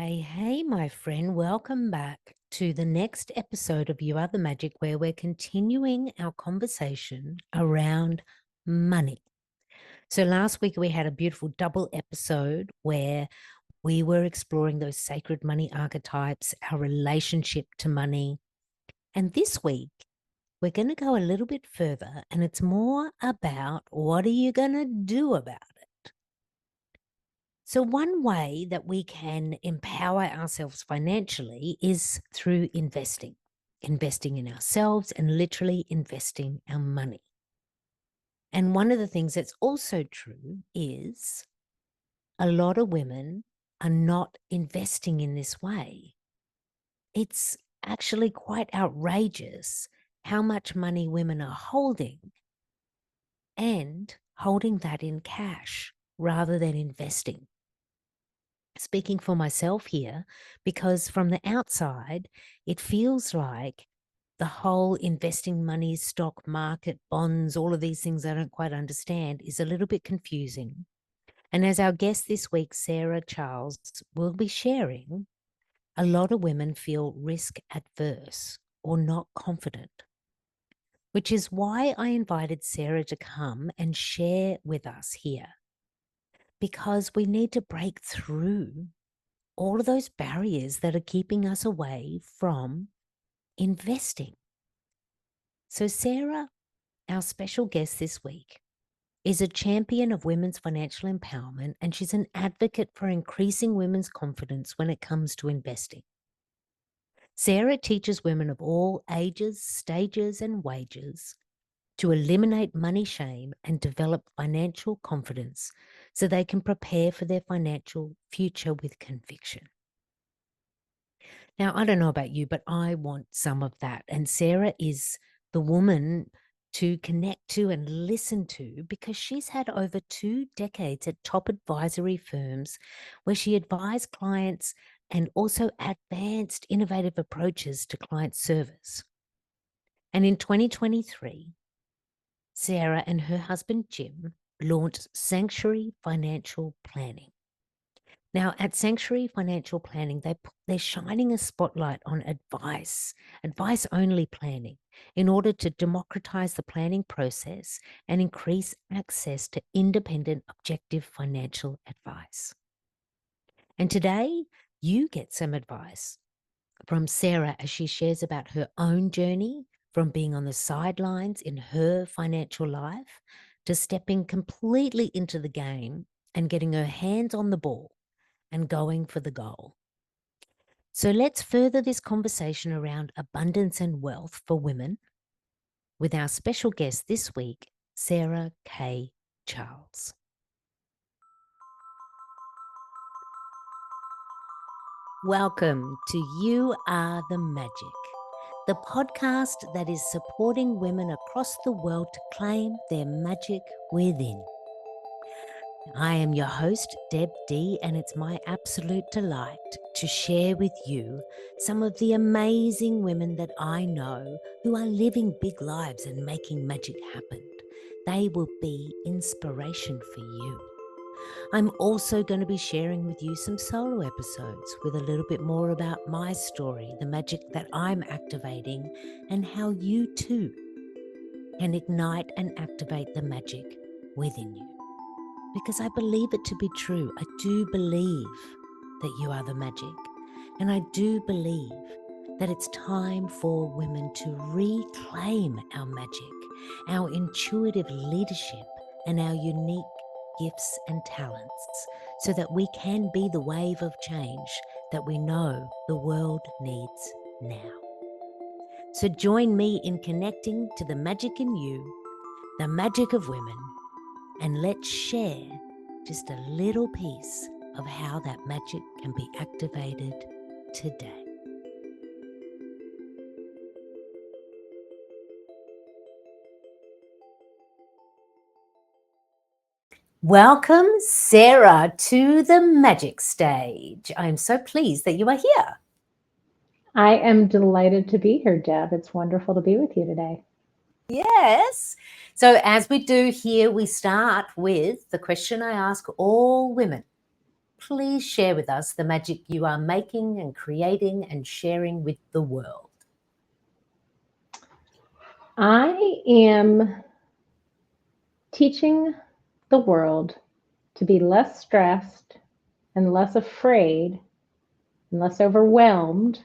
Hey, my friend, welcome back to the next episode of You Are the Magic, where we're continuing our conversation around money. So, last week we had a beautiful double episode where we were exploring those sacred money archetypes, our relationship to money. And this week, we're going to go a little bit further, and it's more about what are you going to do about it? So, one way that we can empower ourselves financially is through investing in ourselves and literally investing our money. And one of the things that's also true is a lot of women are not investing in this way. It's actually quite outrageous how much money women are holding and holding that in cash rather than investing. Speaking for myself here, because from the outside, it feels like the whole investing money, stock market, bonds, all of these things I don't quite understand is a little bit confusing. And as our guest this week, Sarah Charles, will be sharing, a lot of women feel risk adverse or not confident, which is why I invited Sarah to come and share with us here, because we need to break through all of those barriers that are keeping us away from investing. So, Sarah, our special guest this week, is a champion of women's financial empowerment, and she's an advocate for increasing women's confidence when it comes to investing. Sarah teaches women of all ages, stages, and wages to eliminate money shame and develop financial confidence so they can prepare for their financial future with conviction. Now, I don't know about you, but I want some of that. And Sarah is the woman to connect to and listen to because she's had over 2 decades at top advisory firms where she advised clients and also advanced innovative approaches to client service. And in 2023, Sarah and her husband Jim launched Sanctuary Financial Planning. Now, at Sanctuary Financial Planning, they're shining a spotlight on advice-only planning, in order to democratize the planning process and increase access to independent, objective financial advice. And today, you get some advice from Sarah as she shares about her own journey from being on the sidelines in her financial life to stepping completely into the game and getting her hands on the ball and going for the goal. So let's further this conversation around abundance and wealth for women with our special guest this week, Sarah K. Charles. Welcome to You Are the Magic, the podcast that is supporting women across the world to claim their magic within. I am your host, Deb D, and it's my absolute delight to share with you some of the amazing women that I know who are living big lives and making magic happen. They will be inspiration for you. I'm also going to be sharing with you some solo episodes with a little bit more about my story, the magic that I'm activating, and how you too can ignite and activate the magic within you. Because I believe it to be true. I do believe that you are the magic. And I do believe that it's time for women to reclaim our magic, our intuitive leadership, and our unique gifts and talents so that we can be the wave of change that we know the world needs now. So join me in connecting to the magic in you, the magic of women, and let's share just a little piece of how that magic can be activated today. Welcome, Sarah, to the magic stage. I'm so pleased that you are here. I am delighted to be here, Deb. It's wonderful to be with you today. Yes. So, as we do here, we start with the question I ask all women. please share with us the magic you are making and creating and sharing with the world. I am teaching the world to be less stressed and less afraid and less overwhelmed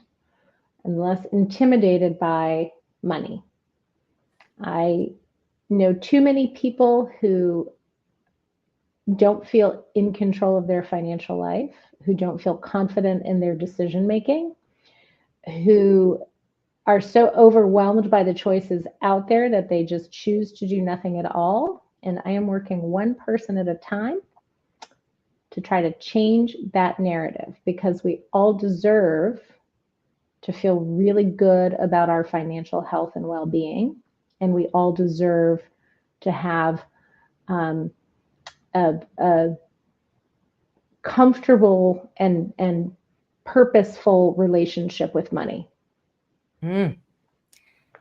and less intimidated by money. I know too many people who don't feel in control of their financial life, who don't feel confident in their decision making, who are so overwhelmed by the choices out there that they just choose to do nothing at all. And I am working one person at a time to try to change that narrative, because we all deserve to feel really good about our financial health and well-being. And we all deserve to have a comfortable and purposeful relationship with money. Mm.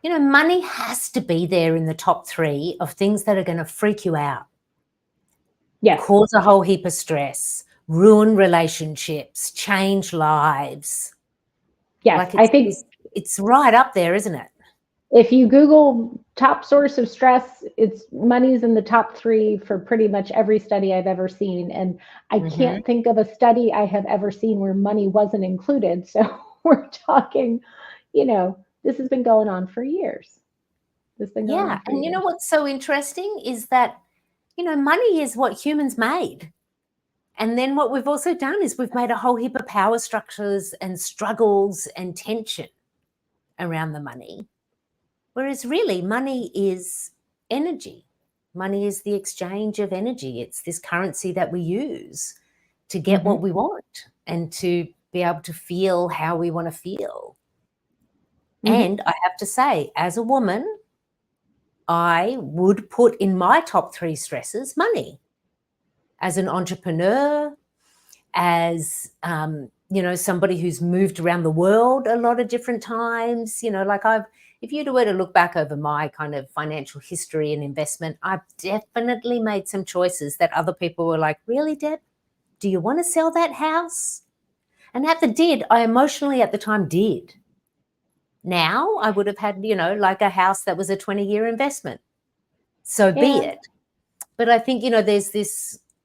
You know, money has to be there in the top 3 of things that are going to freak you out. Yes. Cause a whole heap of stress, ruin relationships, change lives. Yes, Like I think it's right up there, isn't it? if you Google top source of stress, it's money's in the top 3 for pretty much every study I've ever seen. And I can't think of a study I have ever seen where money wasn't included. So we're talking, this has been going on for years. This has been going on for and years. you know what's so interesting is that, money is what humans made. And then what we've also done is we've made a whole heap of power structures and struggles and tension around the money. Whereas really, money is energy. Money is the exchange of energy. It's this currency that we use to get what we want and to be able to feel how we want to feel. And I have to say, as a woman, I would put in my top 3 stresses money. As an entrepreneur, as somebody who's moved around the world a lot of different times, if you were to look back over my kind of financial history and investment, I've definitely made some choices that other people were like, really, Deb, do you want to sell that house? And I emotionally at the time did. Now I would have had, like a house that was a 20-year investment. So be it. But I think,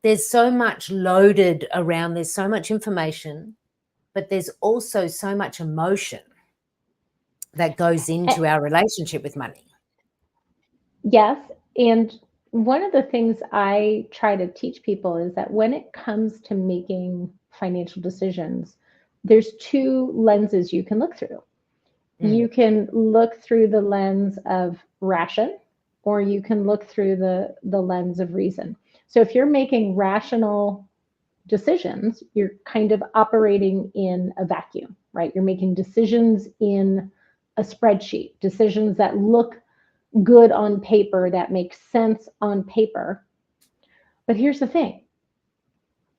there's so much loaded around, there's so much information, but there's also so much emotion that goes into our relationship with money. Yes. And one of the things I try to teach people is that when it comes to making financial decisions, there's 2 lenses you can look through. You can look through the lens of ration, or you can look through the lens of reason. So if you're making rational decisions, you're kind of operating in a vacuum, right? You're making decisions in a spreadsheet, decisions that look good on paper, that make sense on paper. But here's the thing.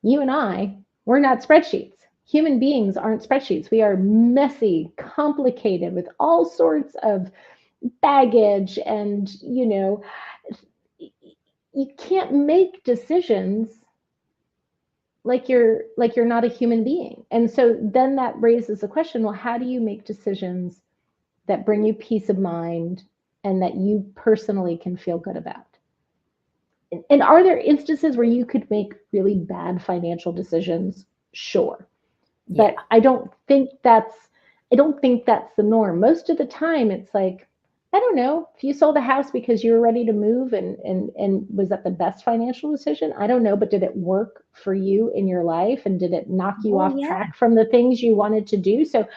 You and we're not spreadsheets. Human beings aren't spreadsheets. We are messy, complicated, with all sorts of baggage, and you can't make decisions like you're not a human being. And so then that raises the question, well, how do you make decisions that bring you peace of mind and that you personally can feel good about? And are there instances where you could make really bad financial decisions? Sure. But I don't think that's the norm. Most of the time it's like, I don't know, if you sold a house because you were ready to move, and was that the best financial decision? I don't know, but did it work for you in your life, and did it knock you off track from the things you wanted to do? So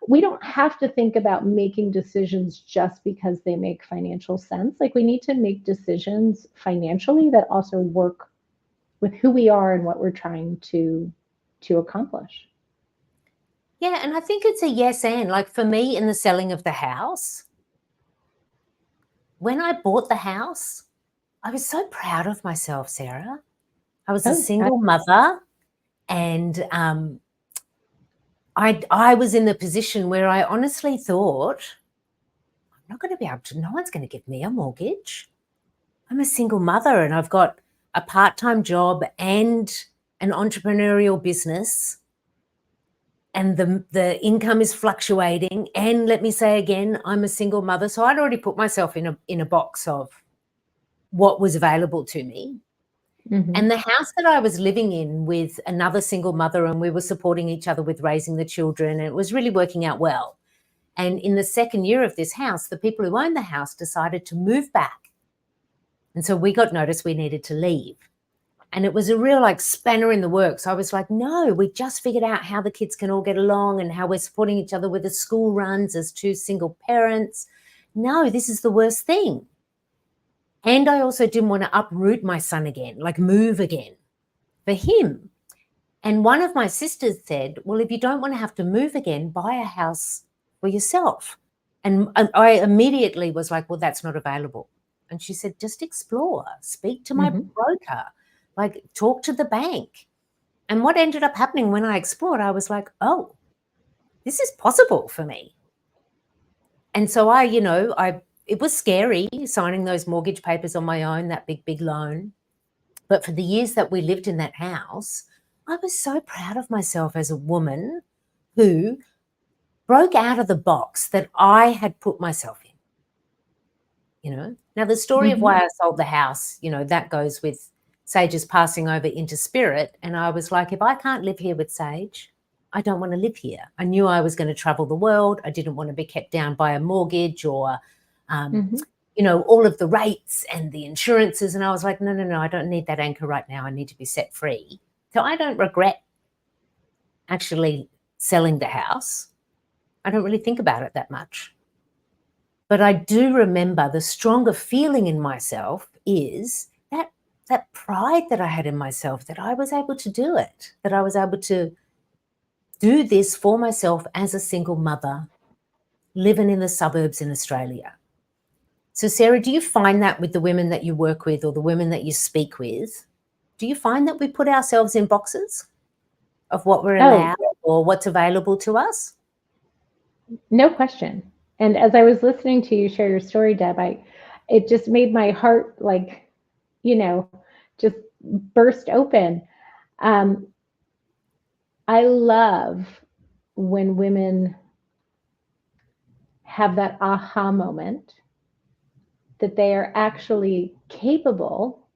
we don't have to think about making decisions just because they make financial sense. Like, we need to make decisions financially that also work with who we are and what we're trying to accomplish. Yeah, and I think it's a yes and. Like for me, in the selling of the house, when I bought the house, I was so proud of myself, Sarah. I was a single mother, and I was in the position where I honestly thought, I'm not going to be able to, no one's going to give me a mortgage. I'm a single mother and I've got a part-time job and an entrepreneurial business and the income is fluctuating. And let me say again, I'm a single mother. So I'd already put myself in a box of what was available to me. Mm-hmm. And the house that I was living in with another single mother, and we were supporting each other with raising the children, and it was really working out well. And in the second year of this house, the people who owned the house decided to move back. And so we got notice we needed to leave. And it was a real like spanner in the works. I was like, no, we just figured out how the kids can all get along and how we're supporting each other with the school runs as two single parents. No, this is the worst thing. And I also didn't want to uproot my son again, like move again for him. And one of my sisters said, well, if you don't want to have to move again, buy a house for yourself. And I immediately was like, well, that's not available. And she said, just explore, speak to my broker, like talk to the bank. And what ended up happening when I explored, I was like, oh, this is possible for me. And so it was scary signing those mortgage papers on my own, that big, big loan. But for the years that we lived in that house, I was so proud of myself as a woman who broke out of the box that I had put myself in. Now the story of why I sold the house, that goes with Sage's passing over into spirit. And I was like, if I can't live here with Sage, I don't want to live here. I knew I was going to travel the world. I didn't want to be kept down by a mortgage or, all of the rates and the insurances. And I was like, no, I don't need that anchor right now. I need to be set free. So I don't regret actually selling the house. I don't really think about it that much. But I do remember the stronger feeling in myself is that pride that I had in myself, that I was able to do it, that I was able to do this for myself as a single mother living in the suburbs in Australia. So, Sarah, do you find that with the women that you work with or the women that you speak with? Do you find that we put ourselves in boxes of what we're allowed or what's available to us? No question. And as I was listening to you share your story, Deb, it just made my heart just burst open. I love when women have that aha moment that they are actually capable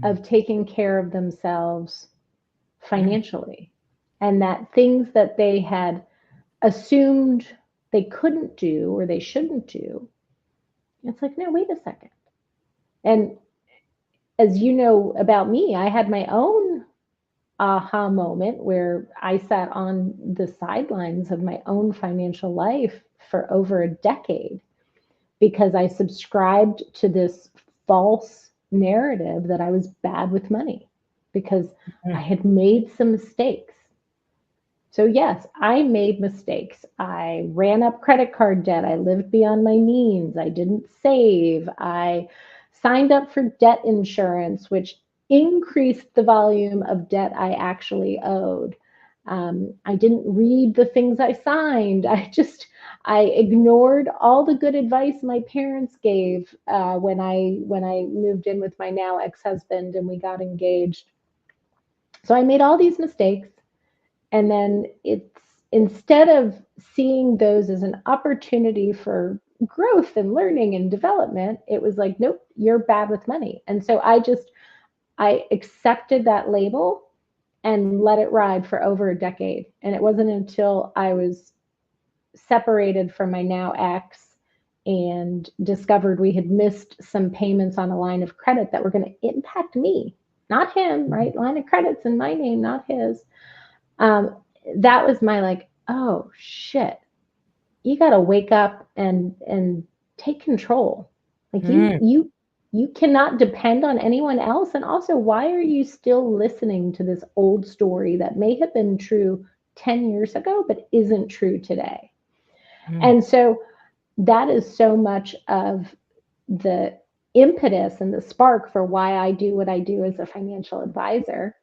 of taking care of themselves financially, and that things that they had assumed they couldn't do or they shouldn't do, it's like, no, wait a second. And as you know about me, I had my own aha moment where I sat on the sidelines of my own financial life for over a decade because I subscribed to this false narrative that I was bad with money because I had made some mistakes. So yes, I made mistakes. I ran up credit card debt. I lived beyond my means. I didn't save. I signed up for debt insurance, which increased the volume of debt I actually owed. I didn't read the things I signed. I ignored all the good advice my parents gave when I moved in with my now ex-husband and we got engaged. So I made all these mistakes. And then instead of seeing those as an opportunity for growth and learning and development, it was like, nope, you're bad with money. And so I accepted that label and let it ride for over a decade. And it wasn't until I was separated from my now ex and discovered we had missed some payments on a line of credit that were going to impact me, not him, right? Line of credit's in my name, not his. That was my like, oh shit, you got to wake up and take control. Like you cannot depend on anyone else. And also, why are you still listening to this old story that may have been true 10 years ago, but isn't true today? And so that is so much of the impetus and the spark for why I do what I do as a financial advisor.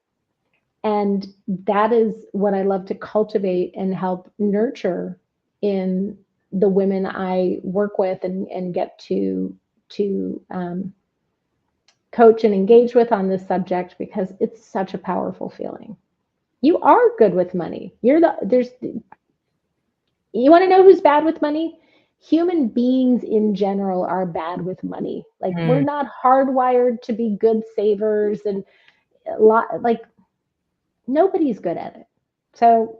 And that is what I love to cultivate and help nurture in the women I work with and get to coach and engage with on this subject because it's such a powerful feeling. You are good with money. You want to know who's bad with money? Human beings in general are bad with money. Like we're not hardwired to be good savers, and a lot, like nobody's good at it. So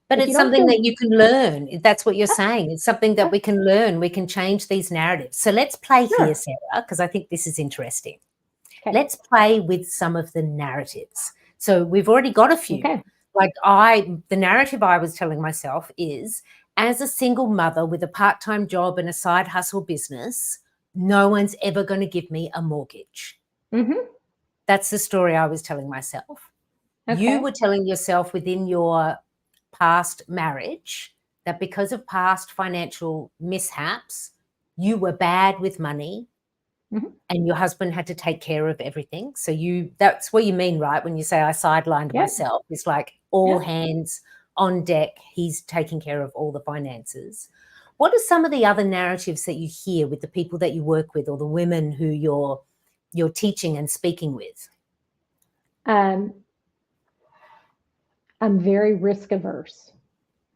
But if you it's don't something feel that you can learn. That's what you're saying. It's something that we can learn. We can change these narratives. So let's play here, sure, Sarah, because I think this is interesting. okay, Let's play with some of the narratives. So we've already got a few. okay, Like the narrative I was telling myself is, as a single mother with a part-time job and a side hustle business, no one's ever going to give me a mortgage. mm-hmm. That's the story I was telling myself. You Okay, were telling yourself within your past marriage that because of past financial mishaps, you were bad with money mm-hmm. and your husband had to take care of everything. So that's what you mean, right? When you say I sidelined Yep, myself, it's like all yep. hands on deck. He's taking care of all the finances. What are some of the other narratives that you hear with the people that you work with or the women who you're teaching and speaking with? Um, I'm very risk averse.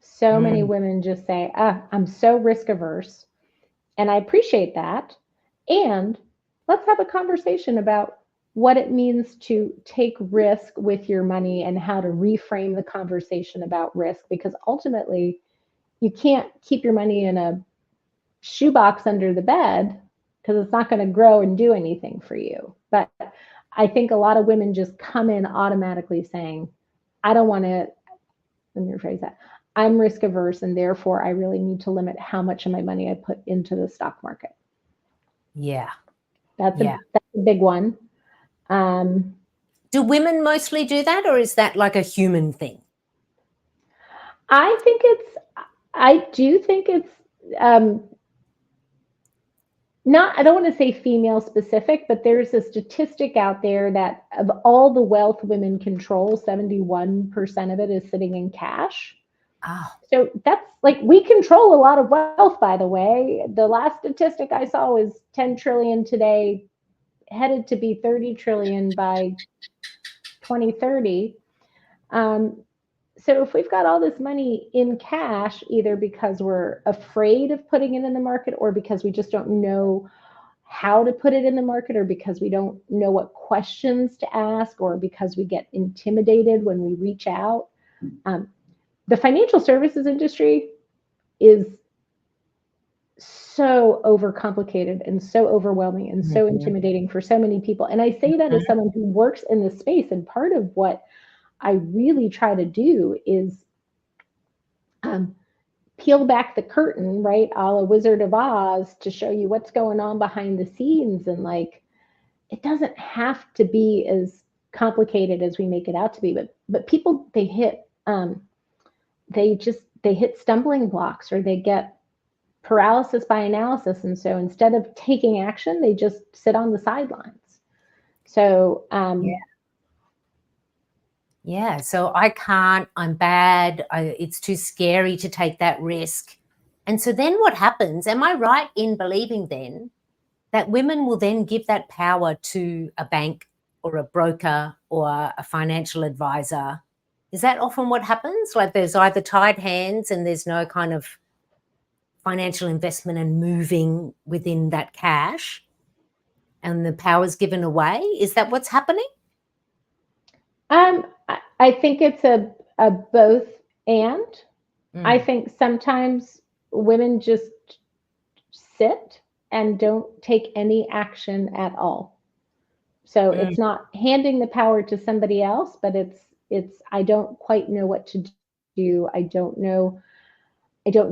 So many Mm. women just say, I'm so risk averse. And I appreciate that. And let's have a conversation about what it means to take risk with your money and how to reframe the conversation about risk. Because ultimately, you can't keep your money in a shoebox under the bed because it's not going to grow and do anything for you. But I think a lot of women just come in automatically saying, I don't want to, let me rephrase that. I'm risk averse and therefore I really need to limit how much of my money I put into the stock market. Yeah. That's Yeah. a big one. Um, Do women mostly do that, or is that like a human thing? I think it's, I do think it's um, not, I don't want to say female specific, but there's a statistic out there that of all the wealth women control, 71% of it is sitting in cash. Oh, So that's like, we control a lot of wealth, by the way. The last statistic I saw was 10 trillion today, headed to be 30 trillion by 2030. Um, so if we've got all this money in cash, either because we're afraid of putting it in the market or because we just don't know how to put it in the market or because we don't know what questions to ask or because we get intimidated when we reach out, the financial services industry is so overcomplicated and so overwhelming and so mhm, intimidating for so many people. And I say that as mhm. someone who works in this space. And part of what I really try to do is um, peel back the curtain, right, a la Wizard of Oz, to show you what's going on behind the scenes. And like, it doesn't have to be as complicated as we make it out to be. But people, they hit stumbling blocks or they get paralysis by analysis. And so instead of taking action, they just sit on the sidelines. So, Yeah. Yeah. So I'm bad. It's too scary to take that risk. And so then what happens? Am I right in believing then that women will then give that power to a bank or a broker or a financial advisor? Is that often what happens? Like there's either tied hands and there's no kind of financial investment and moving within that cash and the power's given away? Is that what's happening? I think it's a both and. I Mm, think sometimes women just sit and don't take any action at all. So mm, it's not handing the power to somebody else, but it's I don't quite know what to do. I don't know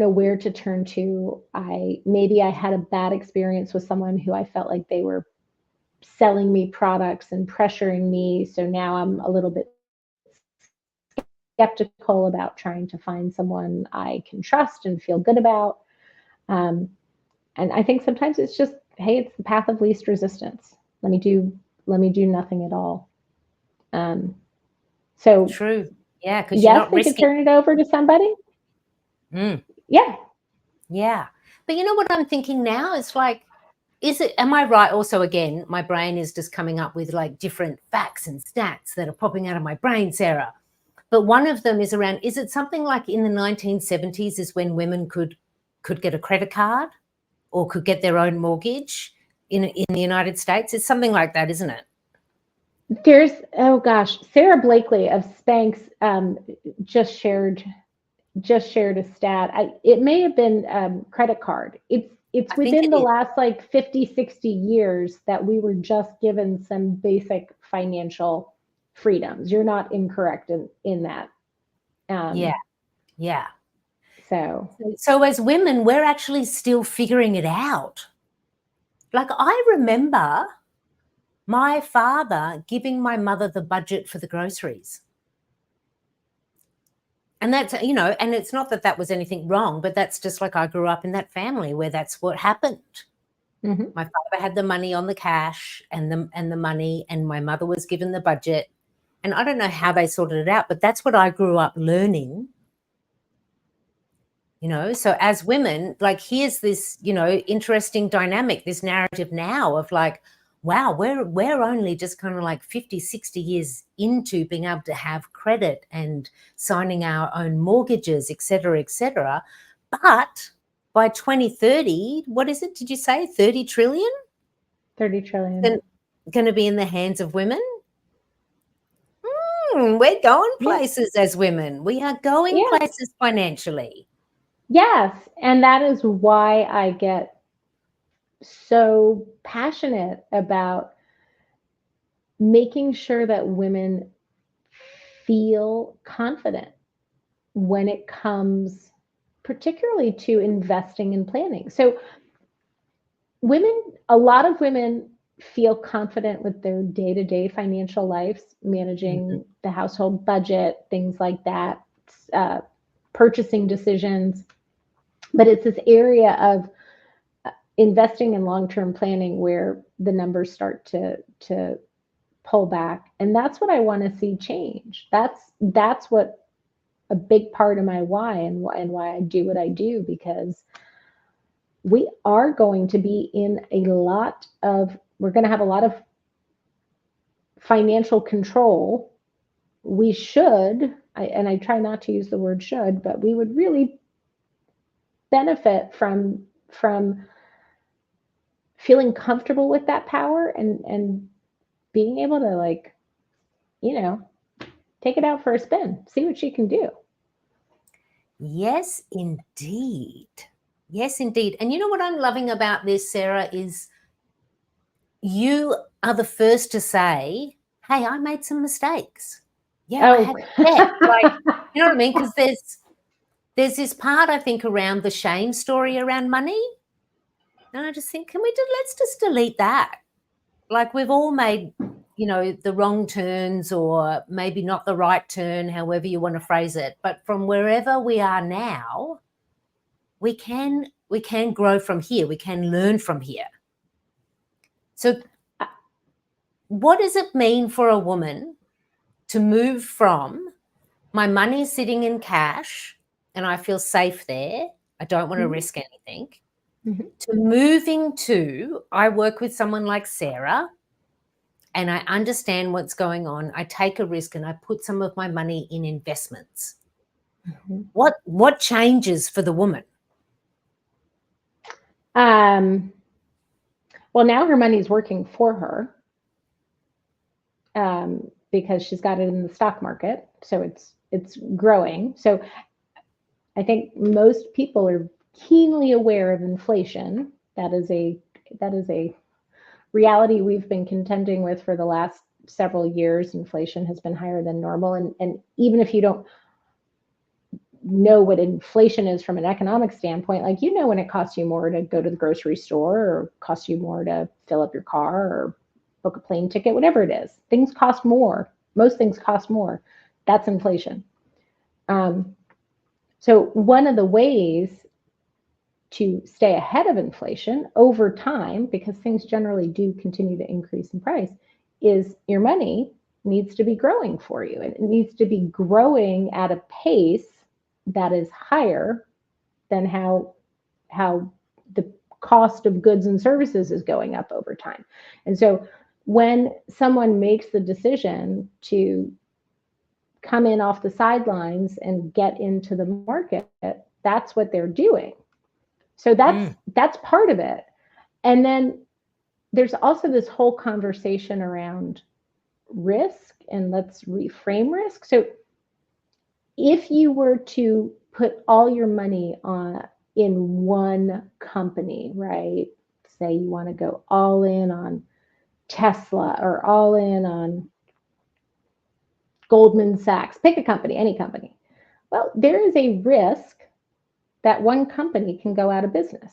where to turn to. I had a bad experience with someone who I felt like they were selling me products and pressuring me. So now I'm a little bit skeptical about trying to find someone I can trust and feel good about. Um, and I think sometimes it's just, hey, it's the path of least resistance. Let me do let me do nothing at all. Um, so true. Yeah, because you're yes, not they could risking. turn it over to somebody. Mm, Yeah. yeah. But you know what I'm thinking now? It's like am I right? Also, again, my brain is just coming up with like different facts and stats that are popping out of my brain, Sarah. But one of them is around, is it something like in the 1970s is when women could get a credit card or could get their own mortgage in the United States? It's something like that, isn't it? There's, oh gosh, Sarah Blakely of Spanx just shared a stat. It may have been credit card. It's I think within it the is. last like 50, 60 years that we were just given some basic financial freedoms. You're not incorrect in that. Yeah, Um, yeah. so So as women, we're actually still figuring it out. Like I remember my father giving my mother the budget for the groceries. And that's, and it's not that that was anything wrong, but that's just like I grew up in that family where that's what happened. mhm. My father had the money on the cash and the money, and my mother was given the budget. And I don't know how they sorted it out, but that's what I grew up learning. So as women, like here's this, interesting dynamic, this narrative now of like, wow, we're only just kind of like 50, 60 years into being able to have credit and signing our own mortgages, et cetera, et cetera. But by 2030, what is it? Did you say 30 trillion? 30 trillion. Going to be in the hands of women? We're going Yeah. places as women. We are going Yeah. places financially. Yes. And that is why I get so passionate about making sure that women feel confident when it comes particularly to investing and planning. So a lot of women feel confident with their day-to-day financial lives, Mhm. managing the household budget, things like that, uh, purchasing decisions. But it's this area of investing in long-term planning where the numbers start to pull back, and that's what I want to see change. That's what a big part of my why and why I do what I do, because we are going to be in we're going to have a lot of financial control. We should, and I try not to use the word should, but we would really benefit from feeling comfortable with that power and being able to, like, you know, take it out for a spin, see what she can do. Yes, indeed. Yes, indeed. And you know what I'm loving about this, Sarah, is you are the first to say, hey, I made some mistakes. Yeah, I Oh, had debt. Like, you know what I mean? Because there's this part, I think, around the shame story around money. And I just think, let's just delete that. Like we've all made, the wrong turns or maybe not the right turn, however you want to phrase it. But from wherever we are now, we can grow from here. We can learn from here. So what does it mean for a woman to move from my money is sitting in cash and I feel safe there, I don't want to mhm, risk anything, mhm, to moving to, I work with someone like Sarah and I understand what's going on. I take a risk and I put some of my money in investments. mhm. What changes for the woman? Um, well, now her money's working for her, because she's got it in the stock market, so it's growing. So I think most people are keenly aware of inflation. That is a reality we've been contending with for the last several years. Inflation has been higher than normal, and even if you don't know what inflation is from an economic standpoint, like, when it costs you more to go to the grocery store, or costs you more to fill up your car or book a plane ticket, whatever it is, things cost more. Most things cost more. That's inflation. So one of the ways to stay ahead of inflation over time, because things generally do continue to increase in price, is your money needs to be growing for you. And it needs to be growing at a pace that is higher than how the cost of goods and services is going up over time. And so when someone makes the decision to come in off the sidelines and get into the market, that's what they're doing. So that's part of it. And then there's also this whole conversation around risk, and let's reframe risk. So if you were to put all your money in one company, right? Say you want to go all in on Tesla or all in on Goldman Sachs, pick a company, any company. Well, there is a risk that one company can go out of business.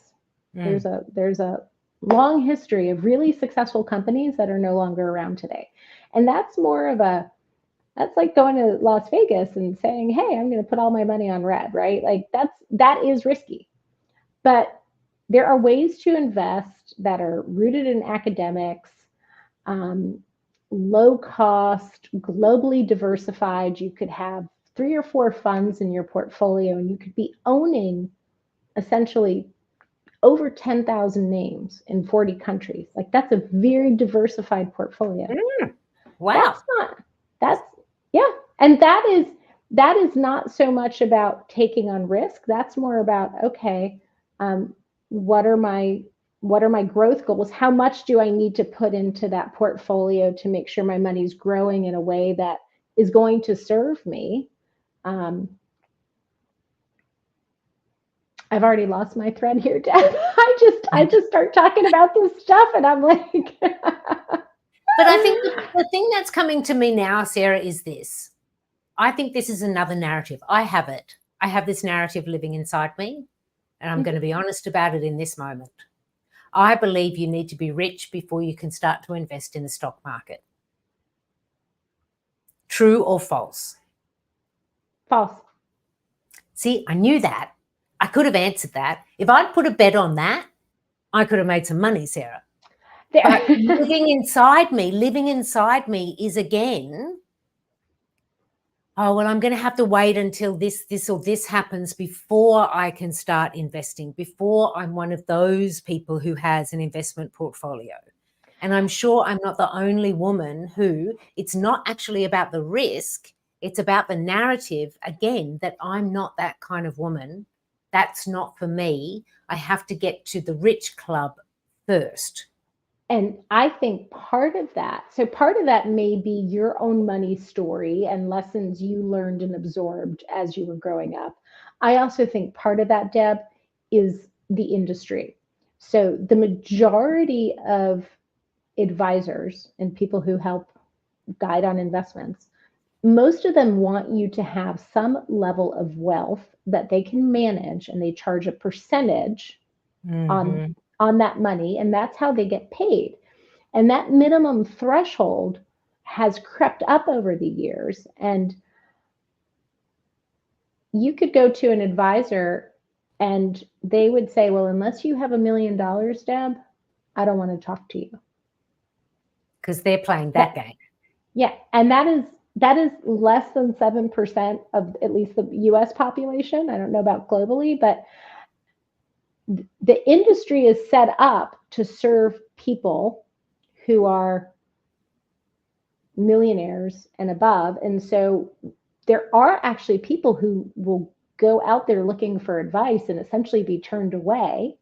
There's a long history of really successful companies that are no longer around today. And that's like going to Las Vegas and saying, hey, I'm going to put all my money on red, right? Like that is risky. But there are ways to invest that are rooted in academics, low cost, globally diversified. You could have 3 or 4 funds in your portfolio, and you could be owning essentially over 10,000 names in 40 countries. Like that's a very diversified portfolio. Wow. And that is not so much about taking on risk. That's more about, okay, what are my growth goals? How much do I need to put into that portfolio to make sure my money's growing in a way that is going to serve me? I've already lost my thread here, Deb. I just start talking about this stuff and I'm like. But I think the thing that's coming to me now, Sarah, is this. I think this is another narrative. I have it. I have this narrative living inside me, and I'm going to be honest about it in this moment. I believe you need to be rich before you can start to invest in the stock market. True or false? False. See, I knew that. I could have answered that. If I'd put a bet on that, I could have made some money, Sarah. But living inside me is again, oh, well, I'm going to have to wait until this or this happens before I can start investing, before I'm one of those people who has an investment portfolio. And I'm sure I'm not the only woman who it's not actually about the risk. It's about the narrative, again, that I'm not that kind of woman. That's not for me. I have to get to the rich club first. And I think part of that may be your own money story and lessons you learned and absorbed as you were growing up. I also think part of that, Deb, is the industry. So the majority of advisors and people who help guide on investments, most of them want you to have some level of wealth that they can manage, and they charge a percentage on that money, and that's how they get paid. And that minimum threshold has crept up over the years. And you could go to an advisor and they would say, well, unless you have $1 million, Deb, I don't want to talk to you. Because they're playing that game. Yeah. And that is less than 7% of at least the US population. I don't know about globally, but the industry is set up to serve people who are millionaires and above. And so there are actually people who will go out there looking for advice and essentially be turned away.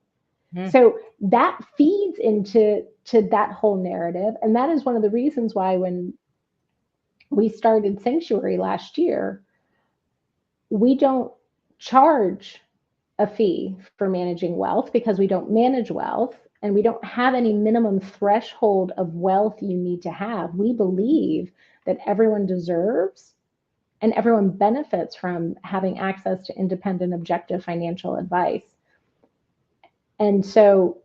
So that feeds into that whole narrative. And that is one of the reasons why when we started Sanctuary last year, we don't charge a fee for managing wealth, because we don't manage wealth. And we don't have any minimum threshold of wealth you need to have. We believe that everyone deserves and everyone benefits from having access to independent, objective financial advice. And so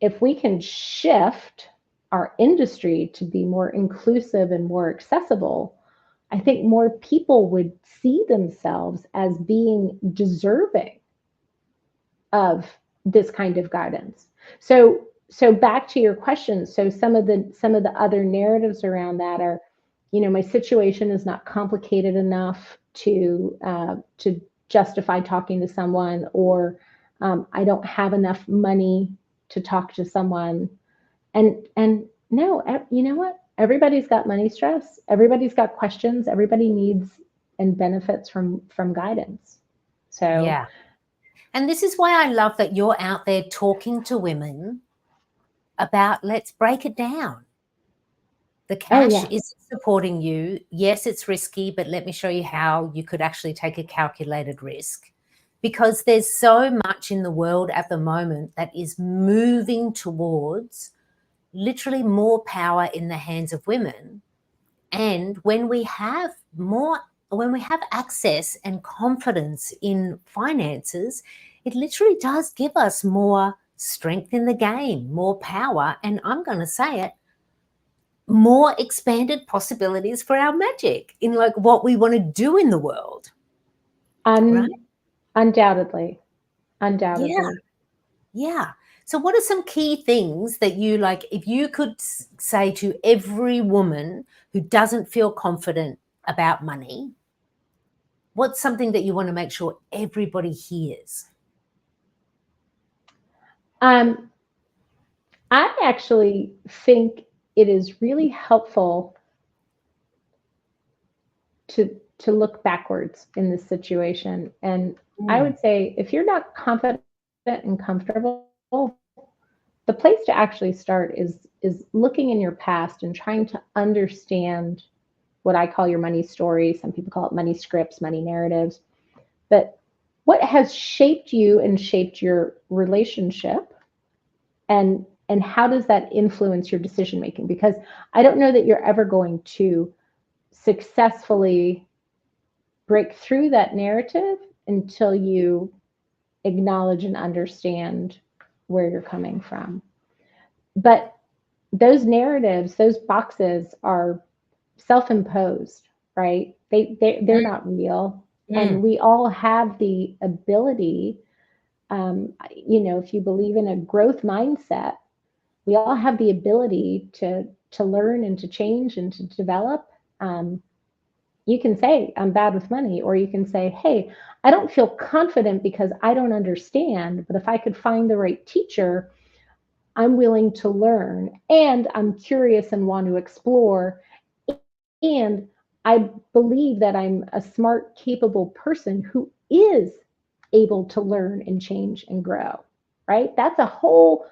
if we can shift our industry to be more inclusive and more accessible, I think more people would see themselves as being deserving of this kind of guidance. So back to your question. So some of the other narratives around that are, my situation is not complicated enough to justify talking to someone, or I don't have enough money to talk to someone. And no, you know what? Everybody's got money stress. Everybody's got questions. Everybody needs and benefits from guidance. So, Yeah. And this is why I love that you're out there talking to women about, let's break it down. The oh cash yeah, is supporting you. Yes, it's risky, but let me show you how you could actually take a calculated risk. Because there's so much in the world at the moment that is moving towards literally more power in the hands of women. And when we have access and confidence in finances, it literally does give us more strength in the game, more power, and I'm going to say it, more expanded possibilities for our magic in like what we want to do in the world. Right? undoubtedly, Yeah. undoubtedly. Yeah. So what are some key things that you like, if you could say to every woman who doesn't feel confident about money, what's something that you want to make sure everybody hears? Um, I actually think it is really helpful to look backwards in this situation. And I Mm. would say if you're not confident and comfortable, the place to actually start is looking in your past and trying to understand what I call your money story. Some people call it money scripts, money narratives. But what has shaped you and shaped your relationship, and how does that influence your decision making? Because I don't know that you're ever going to successfully break through that narrative until you acknowledge and understand where you're coming from. But those narratives, those boxes are self-imposed, right? They're Mm. not real. Mm. And we all have the ability, if you believe in a growth mindset, we all have the ability to learn and to change and to develop. Um, you can say I'm bad with money, or you can say, hey, I don't feel confident because I don't understand, but if I could find the right teacher, I'm willing to learn, and I'm curious and want to explore, and I believe that I'm a smart, capable person who is able to learn and change and grow. Right? That's a whole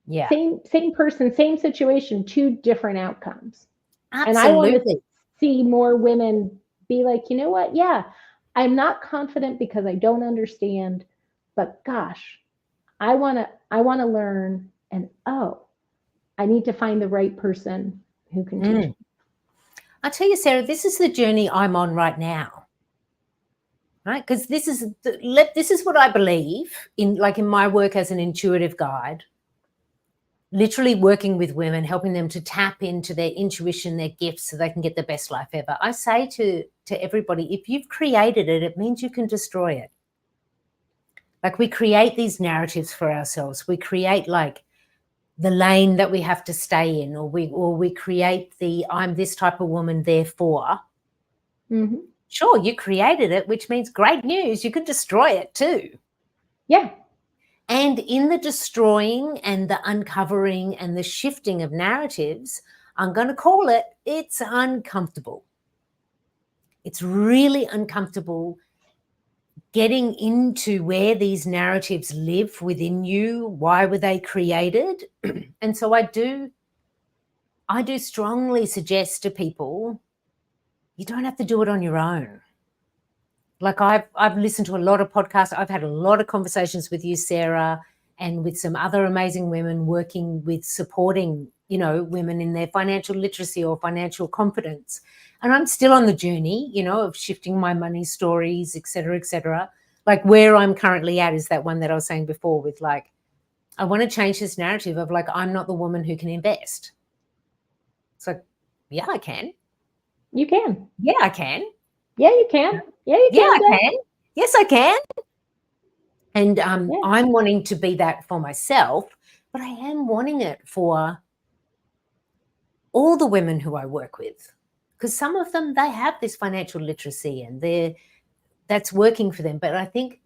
Yeah. same person, same situation, two different outcomes. And I want to Absolutely. see more women be like, you know what? Yeah, I'm not confident because I don't understand, but gosh, I want to learn, and oh, I need to find the right person who can teach Mm. me. I tell you, Sarah, this is the journey I'm on right now. Right? Because this is what I believe in, like in my work as an intuitive guide, literally working with women, helping them to tap into their intuition, their gifts, so they can get the best life ever. I say to everybody, if you've created it, it means you can destroy it. Like we create these narratives for ourselves. We create like the lane that we have to stay in, or we create the I'm this type of woman, therefore. Mm-hmm. Sure, you created it, which means great news. You could destroy it too. Yeah. And in the destroying and the uncovering and the shifting of narratives, I'm going to call it, it's uncomfortable. It's really uncomfortable getting into where these narratives live within you. Why were they created? And so I do strongly suggest to people, you don't have to do it on your own. Like I've listened to a lot of podcasts. I've had a lot of conversations with you, Sarah, and with some other amazing women working with supporting, women in their financial literacy or financial confidence. And I'm still on the journey, of shifting my money stories, et cetera, et cetera. Like where I'm currently at is that one that I was saying before with like, I want to change this narrative of like, I'm not the woman who can invest. It's like, yeah, I can. You can. Yeah, I can. Yeah, you can. Yeah, you Yeah, can, I Deb. can. Yes, I can. And Yeah. I'm wanting to be that for myself, but I am wanting it for all the women who I work with, because some of them, they have this financial literacy and that's working for them. But I think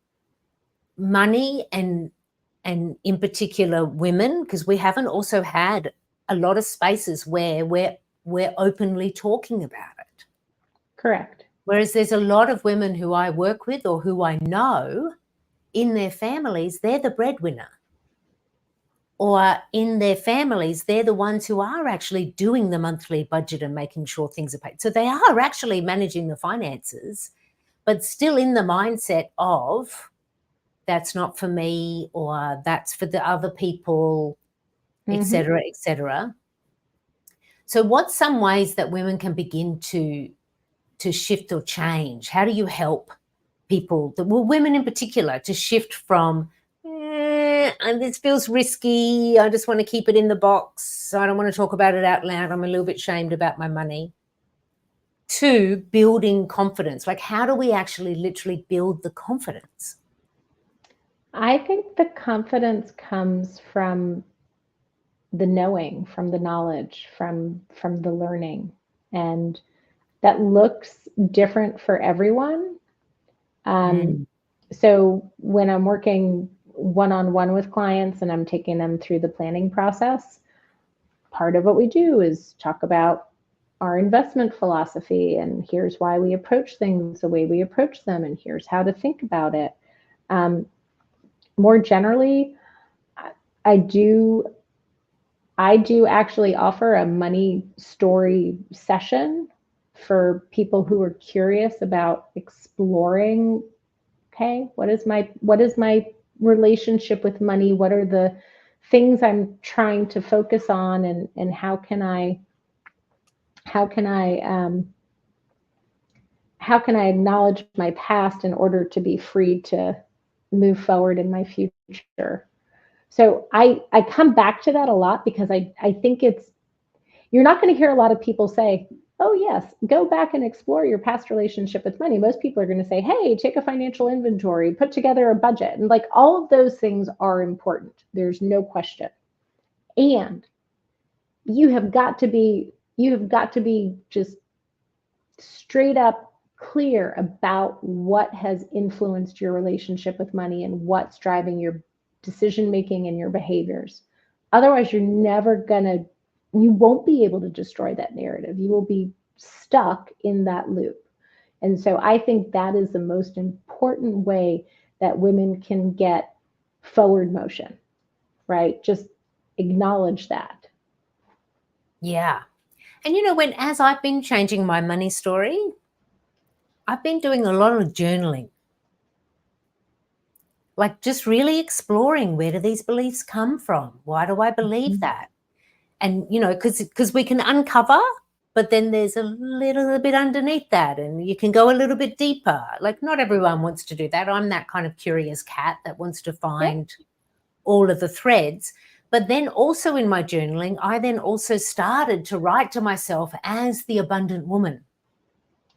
money and in particular women, because we haven't also had a lot of spaces where we're openly talking about it. Correct. Whereas there's a lot of women who I work with or who I know in their families, they're the breadwinner. Or in their families, they're the ones who are actually doing the monthly budget and making sure things are paid. So they are actually managing the finances, but still in the mindset of that's not for me, or that's for the other people, et cetera, et cetera. So what's some ways that women can begin to shift or change? How do you help people, women in particular, to shift from, and this feels risky, I just want to keep it in the box, I don't want to talk about it out loud, I'm a little bit shamed about my money, to building confidence? Like, how do we actually literally build the confidence? I think the confidence comes from the knowing, from the knowledge, from the learning, and that looks different for everyone. So when I'm working one-on-one with clients and I'm taking them through the planning process, part of what we do is talk about our investment philosophy, and here's why we approach things the way we approach them, and here's how to think about it. More generally, I do actually offer a money story session for people who are curious about exploring, okay, what is my relationship with money? What are the things I'm trying to focus on, and how can I acknowledge my past in order to be free to move forward in my future? So I come back to that a lot because I think you're not going to hear a lot of people say, oh yes, go back and explore your past relationship with money. Most people are going to say, hey, take a financial inventory, put together a budget. And like all of those things are important. There's no question. And you have got to be just straight up clear about what has influenced your relationship with money and what's driving your decision making and your behaviors. Otherwise, you won't be able to destroy that narrative. You will be stuck in that loop. And so I think that is the most important way that women can get forward motion, right? Just acknowledge that. Yeah. And as I've been changing my money story, I've been doing a lot of journaling. Like, just really exploring, where do these beliefs come from? Why do I believe that? And, because we can uncover, but then there's a little bit underneath that, and you can go a little bit deeper. Like, not everyone wants to do that. I'm that kind of curious cat that wants to find all of the threads. But then also in my journaling, I then also started to write to myself as the abundant woman.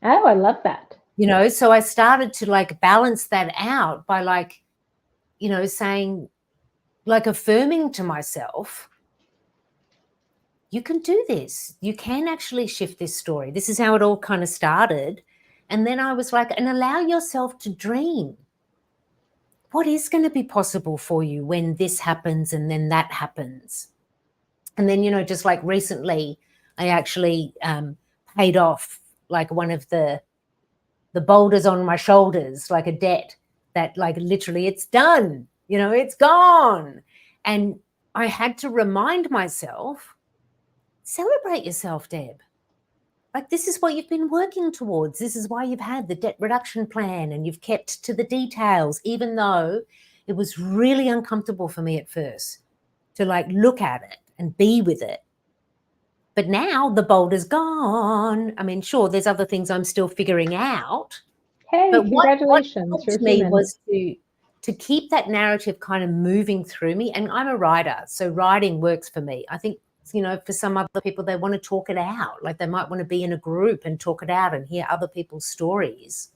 Oh, I love that. So I started to like balance that out by like, saying, like, affirming to myself, you can do this. You can actually shift this story. This is how it all kind of started. And then I was like, and allow yourself to dream. What is going to be possible for you when this happens and then that happens? And then, just like recently, I actually paid off like one of the boulders on my shoulders, like a debt that like literally it's done, it's gone. And I had to remind myself, celebrate yourself, Deb. Like, this is what you've been working towards. This is why you've had the debt reduction plan and you've kept to the details, even though it was really uncomfortable for me at first to like look at it and be with it. But now the boulder's gone. I mean, sure, there's other things I'm still figuring out. Hey, But what congratulations, you're helped me human. was to keep that narrative kind of moving through me. And I'm a writer, so writing works for me. I think, for some other people, they want to talk it out. Like, they might want to be in a group and talk it out and hear other people's stories.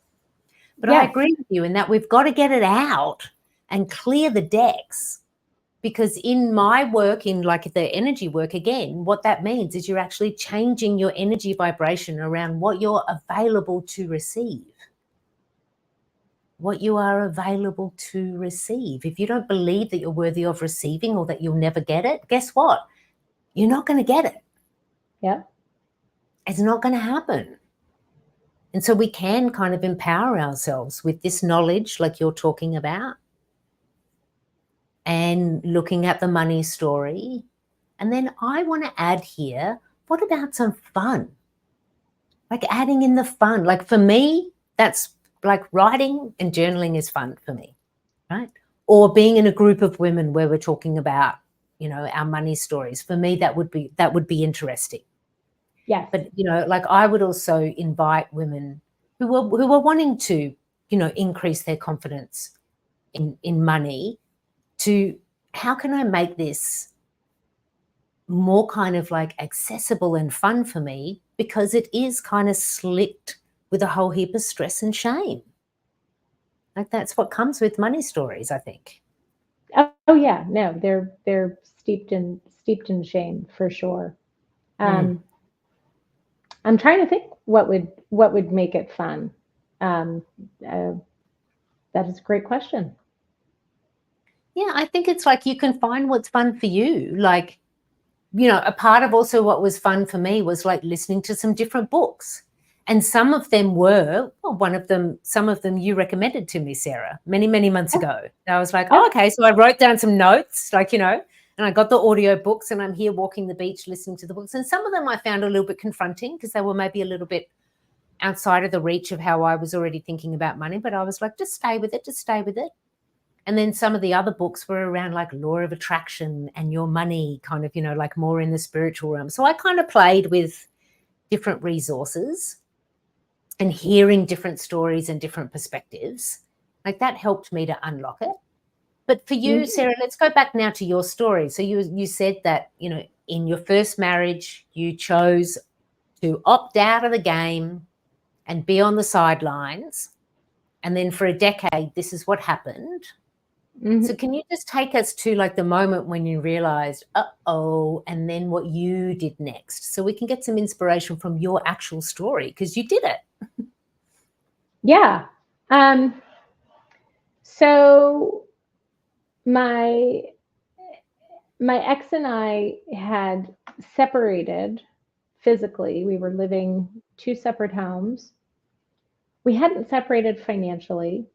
But I agree with you in that we've got to get it out and clear the decks. Because in my work, in like the energy work, again, what that means is you're actually changing your energy vibration around what you're available to receive. what you are available to receive. If you don't believe that you're worthy of receiving or that you'll never get it, guess what? You're not going to get it. Yeah. It's not going to happen. And so we can kind of empower ourselves with this knowledge, like you're talking about, and looking at the money story. And then I want to add here, what about some fun? Like adding in the fun. Like for me, that's like writing and journaling is fun for me, right? Or being in a group of women where we're talking about, you know, our money stories. For me, that would be interesting. Yes. But, you know, like I would also invite women who are wanting to, you know, increase their confidence in money to, how can I make this more kind of like accessible and fun for me, because it is kind of slicked with a whole heap of stress and shame. Like that's what comes with money stories, I think. Oh yeah, no, they're steeped in shame for sure. Mm. Um, I'm trying to think what would make it fun. Um, uh, that is a great question. Yeah, I think it's like you can find what's fun for you. Like, you know, a part of also what was fun for me was like listening to some different books. And some of them were, well, some of them you recommended to me, Sarah, many, many months Yeah, ago. I was like, oh, yeah, okay. So I wrote down some notes, like, you know, and I got the audio books and I'm here walking the beach listening to the books. And some of them I found a little bit confronting because they were maybe a little bit outside of the reach of how I was already thinking about money. But I was like, just stay with it, just stay with it. And then some of the other books were around like law of attraction and your money, kind of, you know, like more in the spiritual realm. So I kind of played with different resources and hearing different stories and different perspectives. Like that helped me to unlock it. But for you, mhm, Sarah, let's go back now to your story. So you said that, you know, in your first marriage, you chose to opt out of the game and be on the sidelines. And then for a decade, this is what happened. So mhm. can you just take us to like the moment when you realized, uh-oh, and then what you did next? So we can get some inspiration from your actual story because you did it. Yeah. Um, so my my ex and I had separated physically. We were living two separate homes. We hadn't separated financially.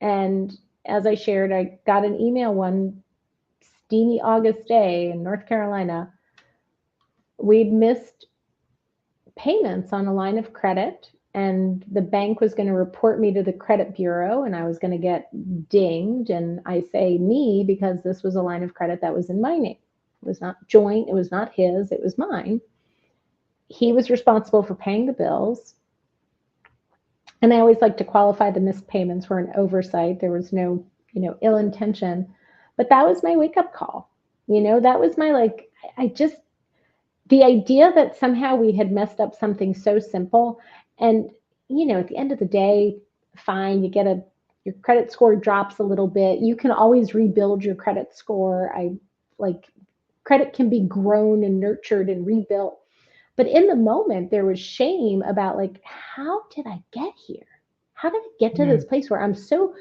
And as I shared, I got an email one steamy August day in North Carolina. We'd missed payments on a line of credit, and the bank was going to report me to the credit bureau, and I was going to get dinged. And I say me because this was a line of credit that was in my name. It was not joint, it was not his, it was mine. He was responsible for paying the bills. And I always like to qualify the missed payments were an oversight. There was no, ill intention. But that was my wake up call. That was my like, I just, the idea that somehow we had messed up something so simple. And, at the end of the day, fine, you get your credit score drops a little bit. You can always rebuild your credit score. Credit can be grown and nurtured and rebuilt. But in the moment, there was shame about like, how did I get here? How did I get to this Mm, place where I'm so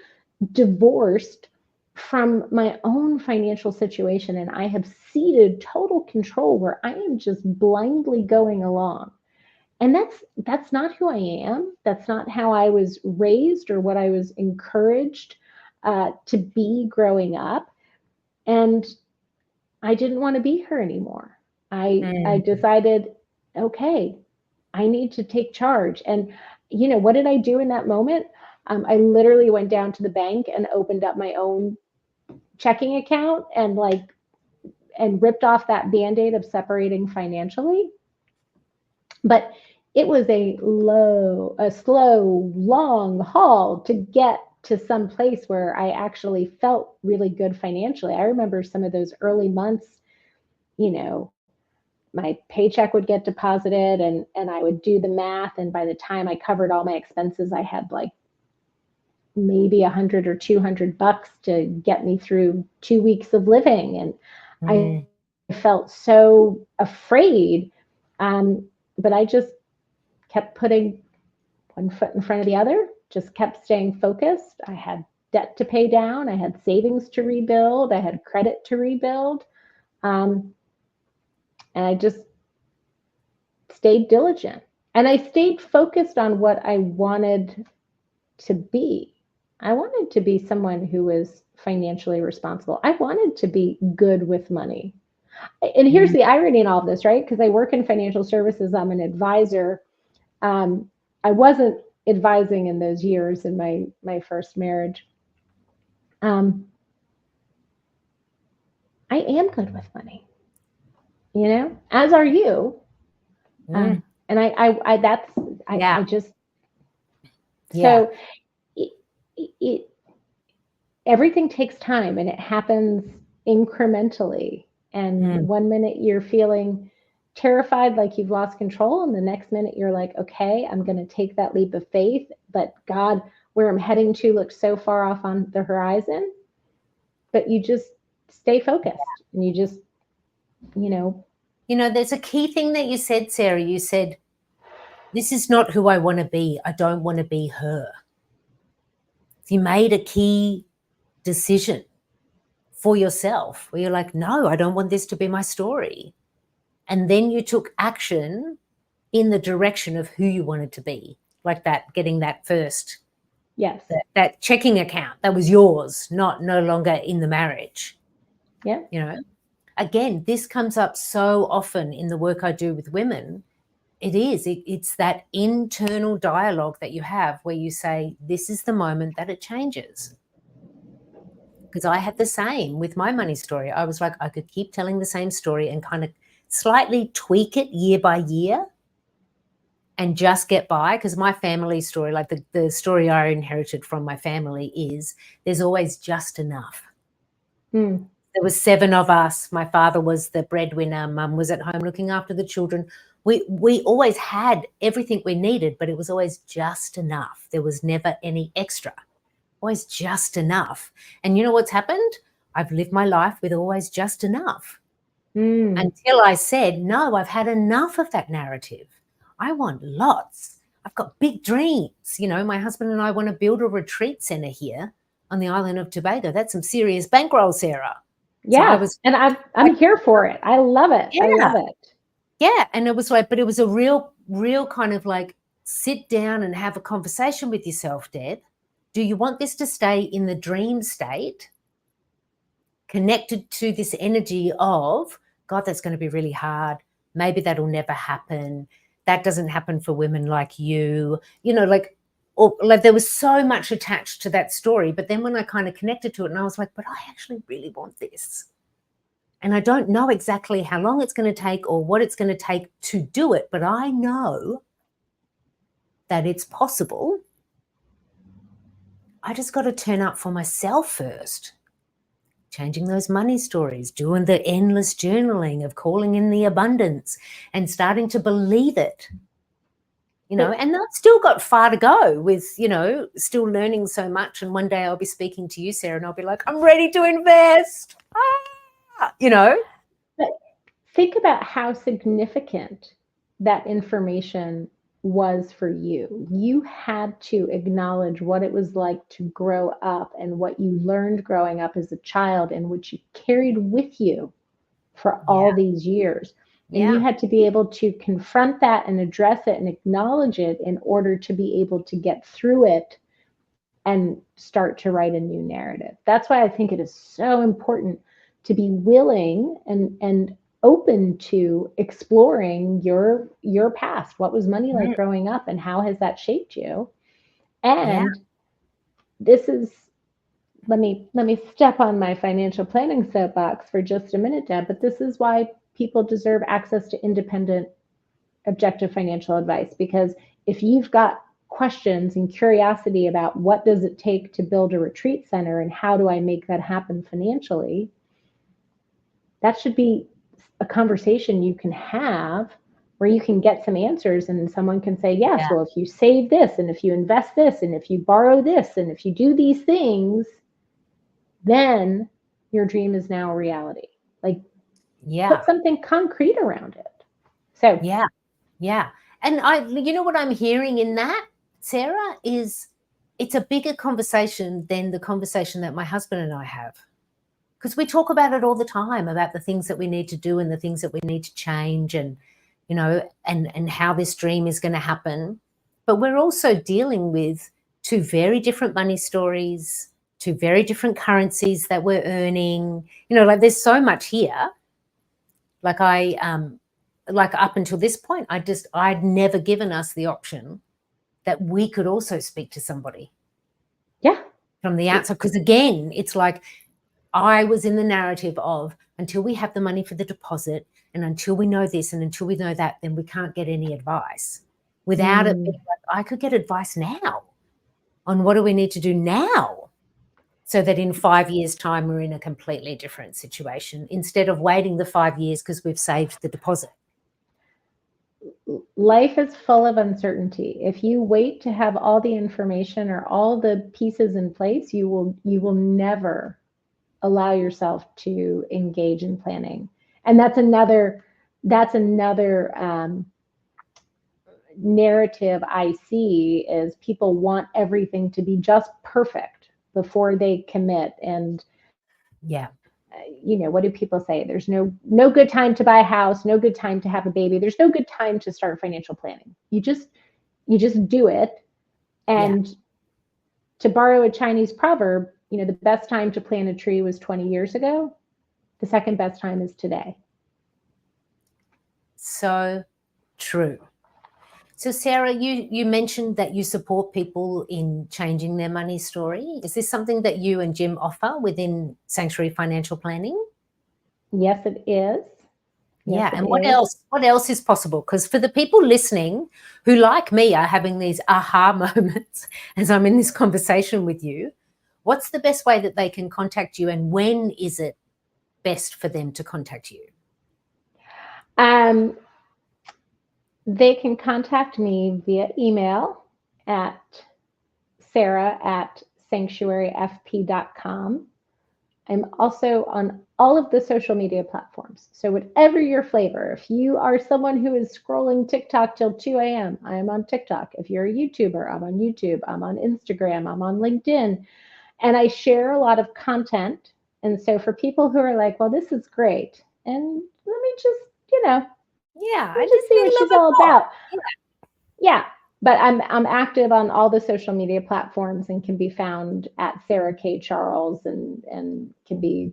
divorced from my own financial situation and I have ceded total control where I am just blindly going along? And that's not who I am. That's not how I was raised or what I was encouraged to be growing up. And I didn't want to be her anymore. I mm, decided, okay, I need to take charge. And what did I do in that moment? I literally went down to the bank and opened up my own checking account and ripped off that band-aid of separating financially. But it was a slow, long haul to get to some place where I actually felt really good financially. I remember some of those early months, you know, my paycheck would get deposited and I would do the math. And by the time I covered all my expenses, I had like maybe 100 or 200 bucks to get me through 2 weeks of living. And I mm. felt so afraid. Um, but I just kept putting one foot in front of the other. just kept staying focused. I had debt to pay down. I had savings to rebuild. I had credit to rebuild. And I just stayed diligent. And I stayed focused on what I wanted to be. I wanted to be someone who was financially responsible. I wanted to be good with money. And here's the irony in all of this, right? Because I work in financial services, I'm an advisor. I wasn't advising in those years in my first marriage. I am good with money, as are you. And I just, so it everything takes time and it happens incrementally. And 1 minute you're feeling terrified, like you've lost control. And the next minute you're like, okay, I'm going to take that leap of faith. But God, where I'm heading to looks so far off on the horizon. But you just stay focused and you just, there's a key thing that you said, Sarah. You said, this is not who I want to be. I don't want to be her. You made a key decision for yourself where you're like, no, I don't want this to be my story. And then you took action in the direction of who you wanted to be, like that, getting that first, that checking account that was yours, no longer in the marriage. Yeah. Again, this comes up so often in the work I do with women. It's that internal dialogue that you have where you say, this is the moment that it changes. Because I had the same with my money story. I was like, I could keep telling the same story and kind of slightly tweak it year by year and just get by. Because my family story, like the story I inherited from my family is there's always just enough. There was 7 of us. My father was the breadwinner. Mum was at home looking after the children. We always had everything we needed, but it was always just enough. There was never any extra. Always just enough. And you know what's happened? I've lived my life with always just enough. Until I said, no, I've had enough of that narrative. I want lots. I've got big dreams. My husband and I want to build a retreat center here on the island of Tobago. That's some serious bankroll, Sarah. Yeah. So I'm here for it. I love it. Yeah. I love it. Yeah. And it was like, but it was a real kind of like sit down and have a conversation with yourself, Deb. Do you want this to stay in the dream state, connected to this energy of, God, that's going to be really hard. Maybe that'll never happen. That doesn't happen for women like you. Like there was so much attached to that story. But then when I kind of connected to it and I was like, but I actually really want this. And I don't know exactly how long it's going to take or what it's going to take to do it. But I know that it's possible. I just got to turn up for myself first. Changing those money stories, doing the endless journaling of calling in the abundance and starting to believe it. And I've still got far to go with, still learning so much. And one day I'll be speaking to you, Sarah, and I'll be like, I'm ready to invest. But think about how significant that information was for you. You had to acknowledge what it was like to grow up and what you learned growing up as a child and which you carried with you for all these years. And you had to be able to confront that and address it and acknowledge it in order to be able to get through it and start to write a new narrative. That's why I think it is so important to be willing and open to exploring your past. What was money like growing up and how has that shaped you? And this is, let me step on my financial planning soapbox for just a minute, Deb, but this is why people deserve access to independent, objective financial advice. Because if you've got questions and curiosity about what does it take to build a retreat center and how do I make that happen financially, that should be a conversation you can have where you can get some answers and someone can say, yes, well, if you save this and if you invest this and if you borrow this and if you do these things, then your dream is now a reality. Like, put something concrete around it. So And what I'm hearing in that, Sarah, is it's a bigger conversation than the conversation that my husband and I have, because we talk about it all the time, about the things that we need to do and the things that we need to change, and and how this dream is going to happen. But we're also dealing with two very different money stories, two very different currencies that we're earning. Like there's so much here. Like like up until this point, I'd never given us the option that we could also speak to somebody. Yeah. From the outside. Because again, it's like I was in the narrative of, until we have the money for the deposit and until we know this and until we know that, then we can't get any advice. Without it being like, I could get advice now on what do we need to do now, so that in 5 years' time we're in a completely different situation, instead of waiting the 5 years because we've saved the deposit. Life is full of uncertainty. If you wait to have all the information or all the pieces in place, you will never allow yourself to engage in planning. And that's another narrative I see, is people want everything to be just perfect before they commit. And yeah, what do people say? There's no good time to buy a house, no good time to have a baby. There's no good time to start financial planning. You just do it. And to borrow a Chinese proverb, the best time to plant a tree was 20 years ago. The second best time is today. So true. So Sarah, you mentioned that you support people in changing their money story. Is this something that you and Jim offer within Sanctuary Financial Planning? Yes, it is. Yes, and what else? What else is possible? Because for the people listening who, like me, are having these aha moments as I'm in this conversation with you, what's the best way that they can contact you, and when is it best for them to contact you? They can contact me via email at sarah@sanctuaryfp.com. I'm also on all of the social media platforms. So whatever your flavor, if you are someone who is scrolling TikTok till 2 a.m., I am on TikTok. If you're a YouTuber, I'm on YouTube. I'm on Instagram. I'm on LinkedIn. And I share a lot of content. And so for people who are like, well, this is great, and let me just, I just see what she's all about. Yeah. But I'm active on all the social media platforms and can be found at Sarah K. Charles, and can be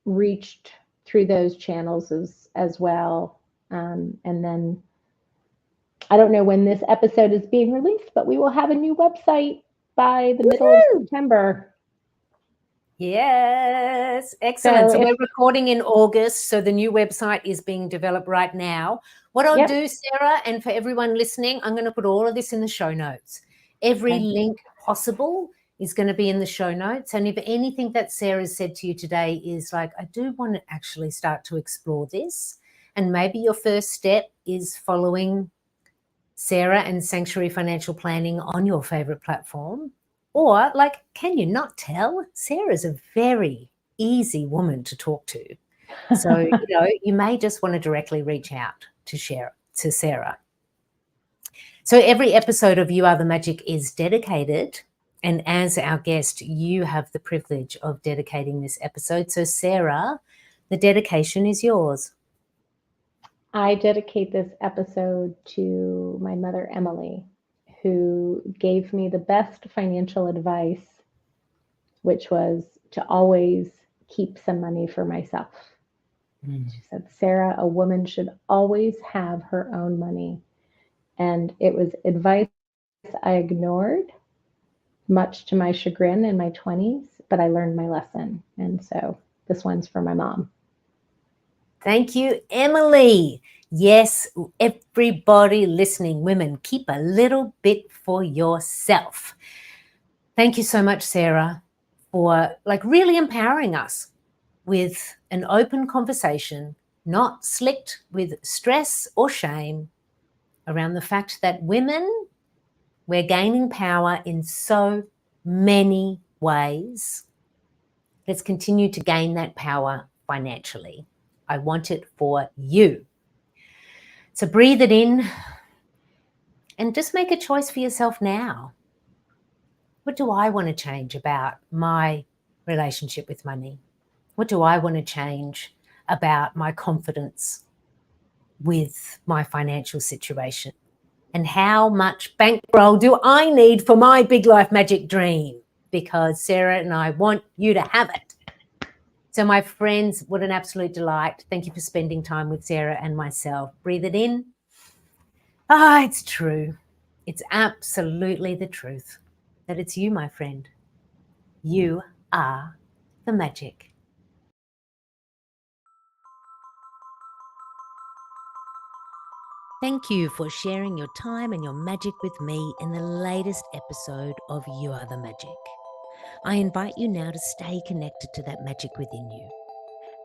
reached through those channels as well. And then I don't know when this episode is being released, but we will have a new website by the middle of September. Yes, excellent. So we're recording in August, so the new website is being developed right now. What I'll do, Sarah, and for everyone listening, I'm going to put all of this in the show notes. Every link possible is going to be in the show notes. And if anything that Sarah said to you today is like, I do want to actually start to explore this, and maybe your first step is following Sarah and Sanctuary Financial Planning on your favorite platform. Or, like, can you not tell? Sarah's a very easy woman to talk to. So, you may just want to directly reach out to Sarah. So every episode of You Are the Magic is dedicated. And as our guest, you have the privilege of dedicating this episode. So Sarah, the dedication is yours. I dedicate this episode to my mother, Emily, who gave me the best financial advice, which was to always keep some money for myself. She said, Sarah, a woman should always have her own money. And it was advice I ignored, much to my chagrin in my 20s, but I learned my lesson. And so this one's for my mom. Thank you, Emily. Yes, everybody listening, women, keep a little bit for yourself. Thank you so much, Sarah, for really empowering us with an open conversation, not slicked with stress or shame, around the fact that women, we're gaining power in so many ways. Let's continue to gain that power financially. I want it for you. So breathe it in and just make a choice for yourself now. What do I want to change about my relationship with money? What do I want to change about my confidence with my financial situation? And how much bankroll do I need for my big life magic dream? Because Sarah and I want you to have it. So my friends, what an absolute delight. Thank you for spending time with Sarah and myself. Breathe it in. Ah, it's true. It's absolutely the truth that it's you, my friend. You are the magic. Thank you for sharing your time and your magic with me in the latest episode of You Are the Magic. I invite you now to stay connected to that magic within you.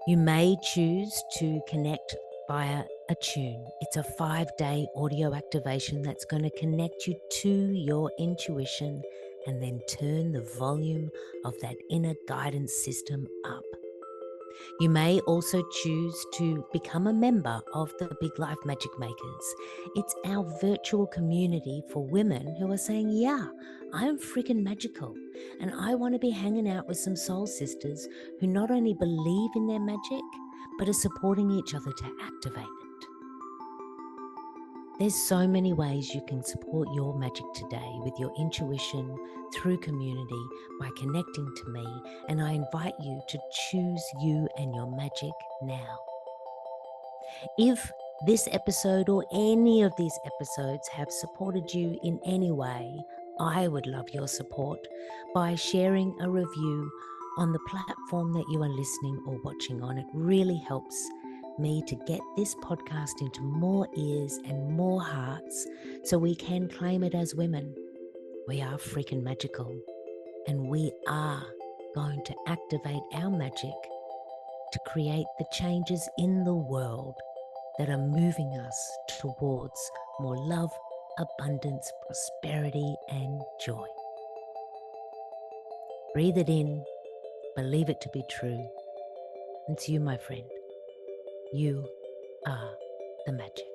You may choose to connect via a tune. It's a 5-day audio activation that's going to connect you to your intuition and then turn the volume of that inner guidance system up. You may also choose to become a member of the Big Life Magic Makers. It's our virtual community for women who are saying, yeah, I'm freaking magical and I want to be hanging out with some soul sisters who not only believe in their magic, but are supporting each other to activate it. There's so many ways you can support your magic today with your intuition, through community, by connecting to me, and I invite you to choose you and your magic now. If this episode or any of these episodes have supported you in any way, I would love your support by sharing a review on the platform that you are listening or watching on. It really helps me to get this podcast into more ears and more hearts so we can claim it as women. We are freaking magical and we are going to activate our magic to create the changes in the world that are moving us towards more love, abundance, prosperity, and joy. Breathe it in, believe it to be true. It's you, my friend. You are the magic.